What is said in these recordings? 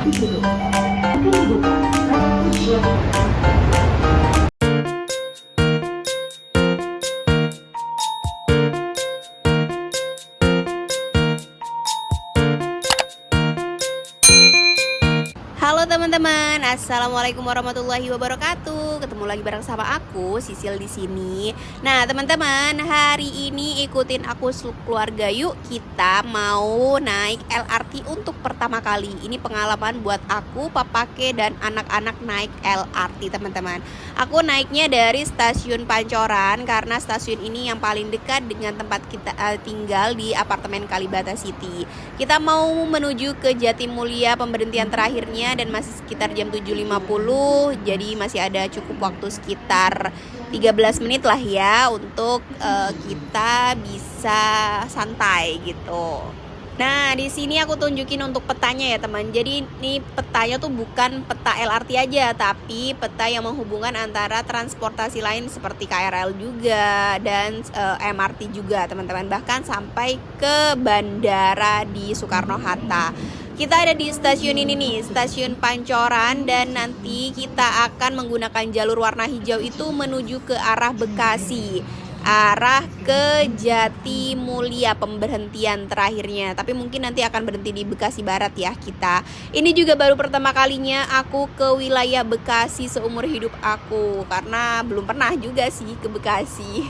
Halo teman-teman, assalamualaikum warahmatullahi wabarakatuh. Ketemu lagi bareng sama aku, Sisil di sini. Nah teman-teman, hari ini ikutin aku keluarga yuk. Kita mau naik LRT untuk pertama kali. Ini pengalaman buat aku, papake dan anak-anak naik LRT teman-teman. Aku naiknya dari stasiun Pancoran karena stasiun ini yang paling dekat dengan tempat kita tinggal di apartemen Kalibata City. Kita mau menuju ke Jatimulya pemberhentian terakhirnya dan masih sekitar jam 7.50, jadi masih ada cukup waktu sekitar 13 menit lah ya untuk kita bisa santai gitu. Nah, di sini aku tunjukin untuk petanya ya, teman. Jadi ini petanya tuh bukan peta LRT aja, tapi peta yang menghubungkan antara transportasi lain seperti KRL juga dan MRT juga, teman-teman. Bahkan sampai ke bandara di Soekarno-Hatta. Kita ada di stasiun ini nih, stasiun Pancoran, dan nanti kita akan menggunakan jalur warna hijau itu menuju ke arah Bekasi, arah ke Jatimulya pemberhentian terakhirnya. Tapi mungkin nanti akan berhenti di Bekasi Barat ya kita. Ini juga baru pertama kalinya aku ke wilayah Bekasi seumur hidup aku, karena belum pernah juga sih ke Bekasi.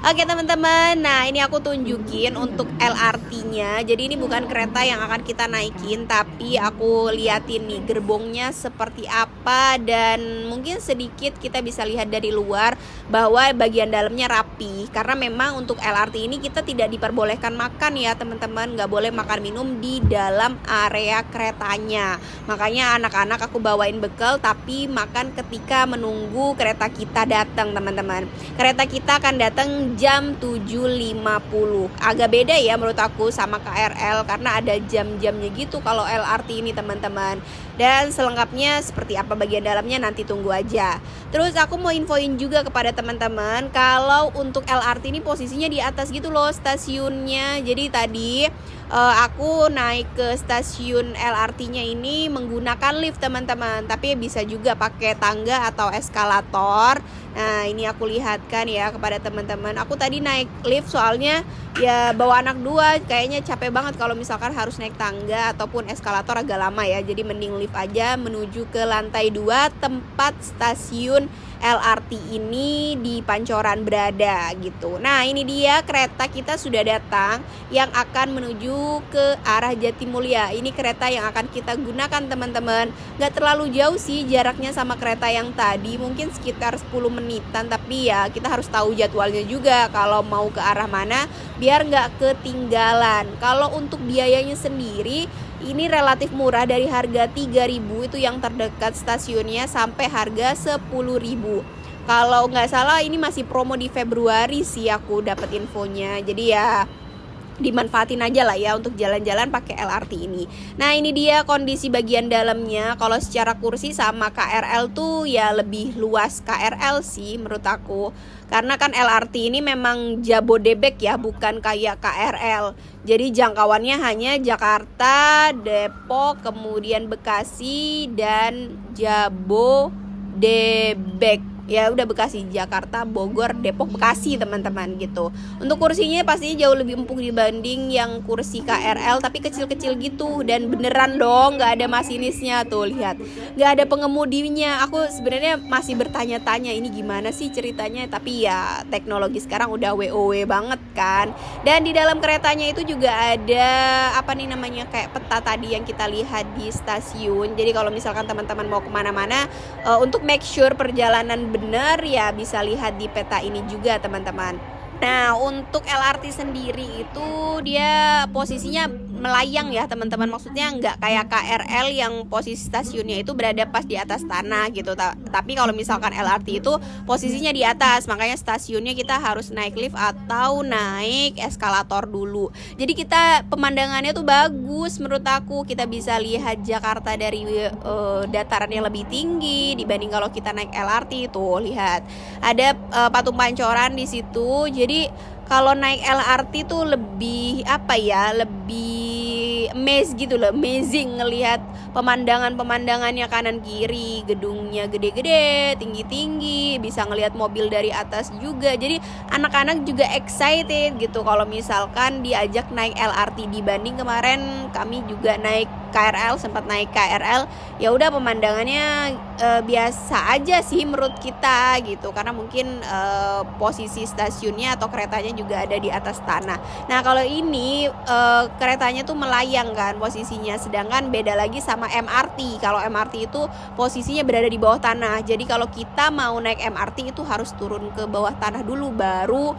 Oke teman-teman, nah ini aku tunjukin untuk LRT-nya. Jadi ini bukan kereta yang akan kita naikin, tapi aku liatin nih gerbongnya seperti apa, dan mungkin sedikit kita bisa lihat dari luar bahwa bagian dalamnya rapi. Karena memang untuk LRT ini kita tidak diperbolehkan makan ya teman-teman, nggak boleh makan minum di dalam area keretanya. Makanya anak-anak aku bawain bekal, tapi makan ketika menunggu kereta kita datang teman-teman. Kereta kita akan datang jam 7.50. Agak beda ya menurut aku sama KRL karena ada jam-jamnya gitu kalau LRT ini teman-teman. Dan selengkapnya seperti apa bagian dalamnya nanti tunggu aja. Terus aku mau infoin juga kepada teman-teman kalau untuk LRT ini posisinya di atas gitu loh stasiunnya. Jadi tadi aku naik ke stasiun LRT-nya ini menggunakan lift teman-teman, tapi bisa juga pakai tangga atau eskalator. Nah ini aku lihatkan ya kepada teman-teman. Aku tadi naik lift soalnya ya bawa anak dua, kayaknya capek banget kalau misalkan harus naik tangga ataupun eskalator, agak lama ya. Jadi mending lift aja menuju ke lantai 2 tempat stasiun LRT ini di Pancoran berada gitu. Nah ini dia kereta kita sudah datang yang akan menuju ke arah Jatimulya. Ini kereta yang akan kita gunakan teman-teman. Gak terlalu jauh sih jaraknya sama kereta yang tadi, mungkin sekitar 10 menitan. Tapi ya kita harus tahu jadwalnya juga kalau mau ke arah mana biar gak ketinggalan. Kalau untuk biayanya sendiri ini relatif murah, dari harga 3.000 itu yang terdekat stasiunnya sampai harga 10.000. Kalau nggak salah ini masih promo di Februari sih aku dapat infonya. Jadi ya dimanfaatin aja lah ya untuk jalan-jalan pakai LRT ini. Nah ini dia kondisi bagian dalamnya. Kalau secara kursi sama KRL tuh ya lebih luas KRL sih menurut aku. Karena kan LRT ini memang Jabodebek ya, bukan kayak KRL. Jadi jangkauannya hanya Jakarta, Depok, kemudian Bekasi, dan Jabodebek. Ya udah Bekasi, Jakarta, Bogor, Depok, Bekasi teman-teman gitu. Untuk kursinya pastinya jauh lebih empuk dibanding yang kursi KRL, tapi kecil-kecil gitu. Dan beneran dong gak ada masinisnya, tuh lihat, gak ada pengemudinya. Aku sebenarnya masih bertanya-tanya ini gimana sih ceritanya, tapi ya teknologi sekarang udah WOW banget kan. Dan di dalam keretanya itu juga ada apa nih namanya, kayak peta tadi yang kita lihat di stasiun. Jadi kalau misalkan teman-teman mau kemana-mana, untuk make sure perjalanan benar ya bisa lihat di peta ini juga teman-teman. Nah untuk LRT sendiri itu dia posisinya melayang ya teman-teman, maksudnya nggak kayak KRL yang posisi stasiunnya itu berada pas di atas tanah gitu. Tapi kalau misalkan LRT itu posisinya di atas, makanya stasiunnya kita harus naik lift atau naik eskalator dulu. Jadi kita pemandangannya tuh bagus menurut aku, kita bisa lihat Jakarta dari dataran yang lebih tinggi dibanding kalau kita naik LRT. Tuh lihat ada patung Pancoran di situ. Jadi kalau naik LRT tuh lebih apa ya, lebih amazed gitu loh, amazing ngelihat pemandangannya kanan kiri, gedungnya gede-gede, tinggi-tinggi, bisa ngelihat mobil dari atas juga. Jadi anak-anak juga excited gitu kalau misalkan diajak naik LRT. Dibanding kemarin kami juga naik KRL, sempat naik KRL, ya udah pemandangannya biasa aja sih menurut kita gitu, karena mungkin posisi stasiunnya atau keretanya juga ada di atas tanah. Nah kalau ini keretanya tuh melayang kan posisinya, sedangkan beda lagi sama MRT. Kalau MRT itu posisinya berada di bawah tanah, jadi kalau kita mau naik MRT itu harus turun ke bawah tanah dulu baru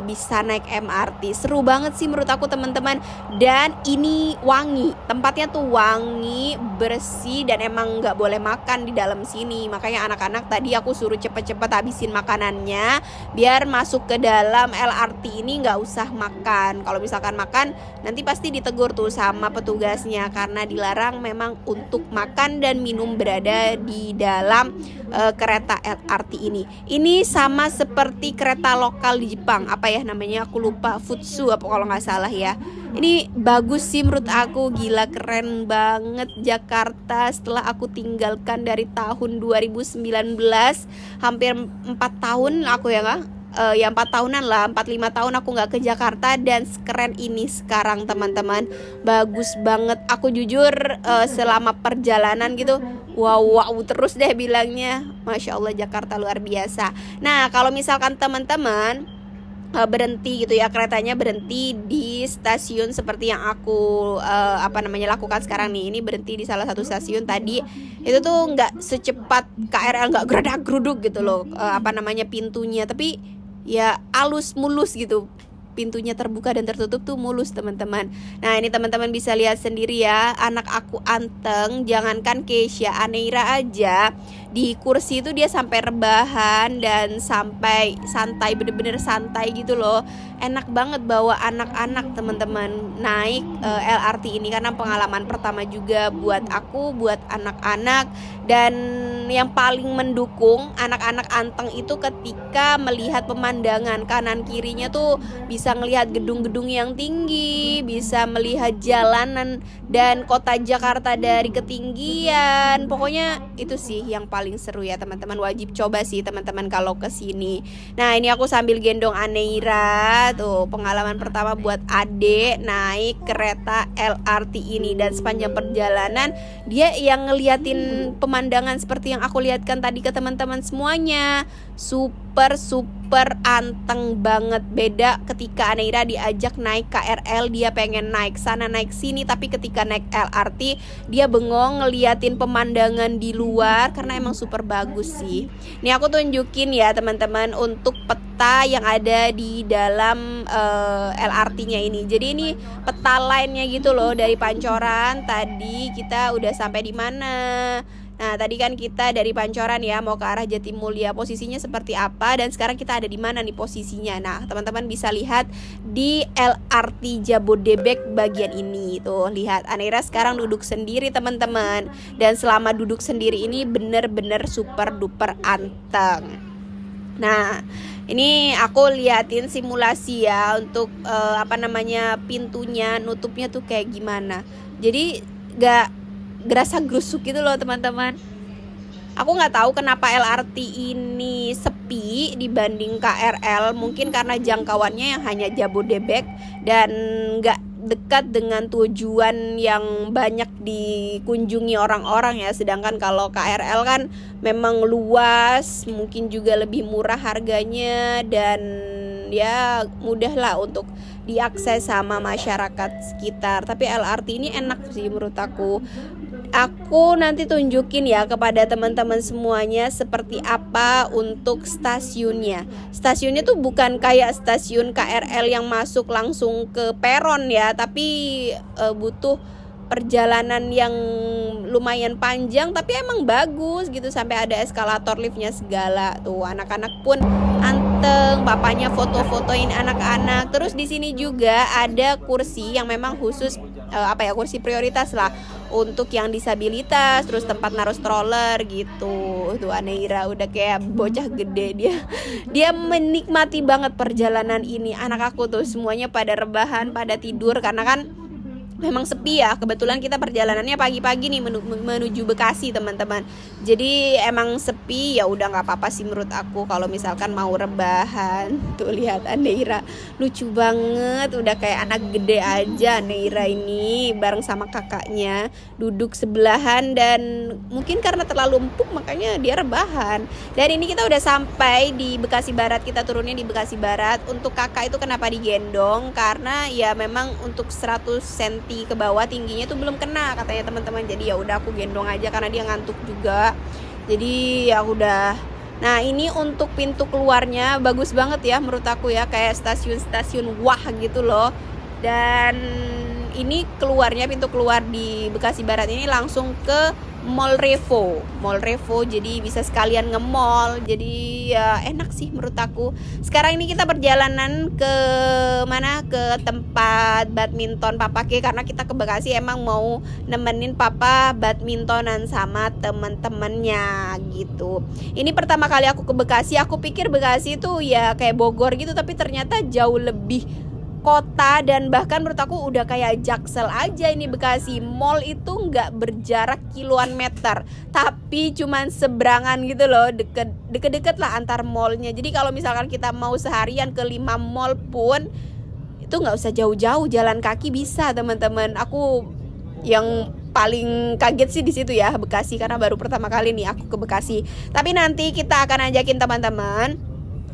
bisa naik MRT. Seru banget sih menurut aku teman-teman, dan ini wangi, tempatnya tuh wangi, bersih, dan emang nggak boleh makan di dalam sini. Makanya anak-anak tadi aku suruh cepet-cepet habisin makanannya biar masuk ke dalam LRT ini nggak usah makan. Kalau misalkan makan nanti pasti ditegur tuh sama petugasnya, karena dilarang memang untuk makan dan minum berada di dalam kereta LRT ini. Ini sama seperti kereta lokal di Jepang, apa ya namanya, aku lupa, Futsu apa kalau nggak salah ya. Ini bagus sih menurut aku, gila keren banget Jakarta setelah aku tinggalkan dari tahun 2019, hampir 4 tahun aku ya nggak? Ya 4 tahunan lah, 4-5 tahun aku nggak ke Jakarta, dan sekeren ini sekarang teman-teman. Bagus banget, aku jujur selama perjalanan gitu wow terus deh bilangnya, Masya Allah Jakarta luar biasa. Nah kalau misalkan teman-teman berhenti gitu ya, keretanya berhenti di stasiun seperti yang aku lakukan sekarang nih. Ini berhenti di salah satu stasiun tadi, itu tuh nggak secepat KRL, nggak gerak geruduk gitu loh pintunya, tapi ya alus mulus gitu, pintunya terbuka dan tertutup tuh mulus teman-teman. Nah ini teman-teman bisa lihat sendiri ya, anak aku anteng, jangankan Keisha, Aneira aja di kursi itu dia sampai rebahan dan sampai santai, bener-bener santai gitu loh. Enak banget bawa anak-anak teman-teman naik LRT ini, karena pengalaman pertama juga buat aku, buat anak-anak. Dan yang paling mendukung anak-anak anteng itu ketika melihat pemandangan kanan kirinya tuh bisa ngelihat gedung-gedung yang tinggi, bisa melihat jalanan dan kota Jakarta dari ketinggian. Pokoknya itu sih yang paling seru ya teman-teman, wajib coba sih teman-teman kalau ke sini. Nah, ini aku sambil gendong Aneira, tuh pengalaman pertama buat Ade naik kereta LRT ini, dan sepanjang perjalanan dia yang ngeliatin pemandangan seperti yang aku lihatkan tadi ke teman-teman semuanya. Super anteng banget. Beda ketika Aneira diajak naik KRL, dia pengen naik sana naik sini, tapi ketika naik LRT dia bengong ngeliatin pemandangan di luar, karena emang super bagus sih. Ini aku tunjukin ya teman-teman untuk peta yang ada di dalam LRT-nya ini. Jadi ini peta line-nya gitu loh, dari Pancoran tadi kita udah sampai di mana. Nah tadi kan kita dari Pancoran ya mau ke arah Jatimulya, posisinya seperti apa, dan sekarang kita ada di mana nih posisinya. Nah teman-teman bisa lihat di LRT Jabodebek bagian ini. Tuh lihat, Aneira sekarang duduk sendiri teman-teman, dan selama duduk sendiri ini bener-bener super duper anteng. Nah ini aku liatin simulasi ya untuk pintunya nutupnya tuh kayak gimana. Jadi gak gerasa gerusuk gitu loh teman-teman. Aku nggak tahu kenapa LRT ini sepi dibanding KRL. Mungkin karena jangkauannya yang hanya Jabodebek dan nggak dekat dengan tujuan yang banyak dikunjungi orang-orang ya. Sedangkan kalau KRL kan memang luas, mungkin juga lebih murah harganya, dan ya mudah lah untuk diakses sama masyarakat sekitar. Tapi LRT ini enak sih menurut aku. Aku nanti tunjukin ya kepada teman-teman semuanya seperti apa untuk stasiunnya. Stasiunnya tuh bukan kayak stasiun KRL yang masuk langsung ke peron ya, tapi butuh perjalanan yang lumayan panjang, tapi emang bagus gitu, sampai ada eskalator, liftnya segala. Tuh anak-anak pun anteng, papanya foto-fotoin anak-anak. Terus di sini juga ada kursi yang memang khusus kursi prioritas lah untuk yang disabilitas, terus tempat naruh stroller gitu. Tuh Aneira udah kayak bocah gede, dia menikmati banget perjalanan ini. Anak aku tuh semuanya pada rebahan, pada tidur, karena kan memang sepi ya. Kebetulan kita perjalanannya pagi-pagi nih menuju Bekasi teman-teman. Jadi emang sepi, ya udah nggak apa-apa sih menurut aku kalau misalkan mau rebahan. Tuh lihat Neira lucu banget, udah kayak anak gede aja Neira ini bareng sama kakaknya duduk sebelahan, dan mungkin karena terlalu empuk makanya dia rebahan. Dan ini kita udah sampai di Bekasi Barat, kita turunnya di Bekasi Barat. Untuk kakak itu kenapa digendong? Karena ya memang untuk 100 cm ke bawah tingginya tuh belum kena katanya teman-teman. Jadi ya udah aku gendong aja karena dia ngantuk juga. Jadi ya udah. Nah, ini untuk pintu keluarnya bagus banget ya menurut aku ya, kayak stasiun-stasiun wah gitu loh. Dan ini keluarnya, pintu keluar di Bekasi Barat ini langsung ke Mall Revo, jadi bisa sekalian nge-mall. Jadi ya enak sih menurut aku. Sekarang ini kita perjalanan ke mana? Ke tempat badminton Papa K, karena kita ke Bekasi emang mau nemenin Papa badmintonan sama temen-temennya gitu. Ini pertama kali aku ke Bekasi, aku pikir Bekasi itu ya kayak Bogor gitu, tapi ternyata jauh lebih kota, dan bahkan menurut aku udah kayak Jaksel aja ini Bekasi. Mall itu nggak berjarak kiloan meter, tapi cuman seberangan gitu loh, deket lah antar mallnya. Jadi kalau misalkan kita mau seharian ke 5 mall pun itu nggak usah jauh-jauh, jalan kaki bisa teman-teman. Aku yang paling kaget sih di situ ya Bekasi, karena baru pertama kali nih aku ke Bekasi. Tapi nanti kita akan ajakin teman-teman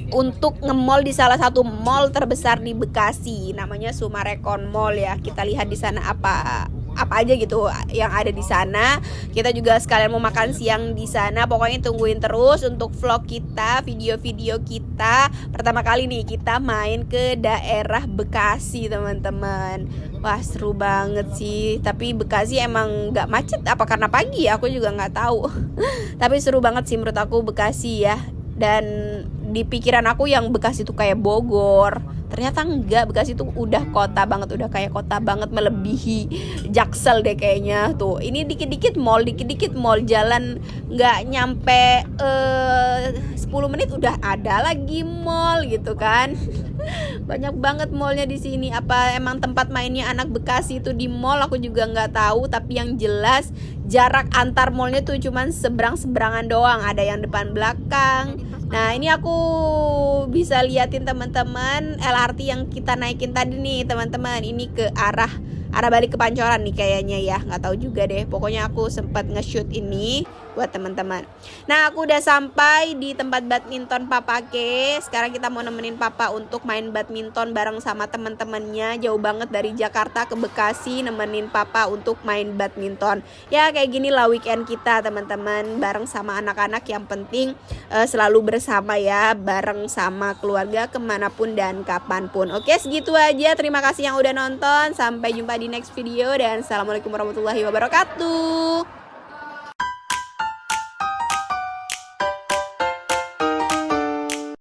untuk nge-mall di salah satu mall terbesar di Bekasi, namanya Sumarekon Mall ya. Kita lihat di sana apa aja gitu yang ada di sana. Kita juga sekalian mau makan siang di sana. Pokoknya tungguin terus untuk vlog kita, video-video kita. Pertama kali nih kita main ke daerah Bekasi teman-teman. Wah, seru banget sih. Tapi Bekasi emang gak macet apa karena pagi ya, aku juga gak tahu. Tapi seru banget sih menurut aku Bekasi ya. Dan di pikiran aku yang Bekasi itu kayak Bogor, ternyata enggak. Bekasi itu udah kota banget, udah kayak kota banget, melebihi Jaksel deh kayaknya. Tuh, ini dikit-dikit mall, jalan nggak nyampe 10 menit udah ada lagi mall gitu kan. Banyak banget mallnya di sini. Apa emang tempat mainnya anak Bekasi itu di mall, aku juga nggak tahu. Tapi yang jelas jarak antar mallnya tuh cuman seberangan doang, ada yang depan belakang. Nah, ini aku bisa liatin teman-teman LRT yang kita naikin tadi nih teman-teman. Ini ke arah balik ke Pancoran nih kayaknya ya, nggak tahu juga deh. Pokoknya aku sempat nge-shoot ini buat teman-teman. Nah, aku udah sampai di tempat badminton Papa K. Sekarang kita mau nemenin Papa untuk main badminton bareng sama teman-temannya. Jauh banget dari Jakarta ke Bekasi, nemenin Papa untuk main badminton. Ya kayak gini lah weekend kita teman-teman, bareng sama anak-anak. Yang penting selalu bersama ya, bareng sama keluarga kemanapun dan kapanpun. Oke, segitu aja. Terima kasih yang udah nonton. Sampai jumpa di next video dan assalamualaikum warahmatullahi wabarakatuh.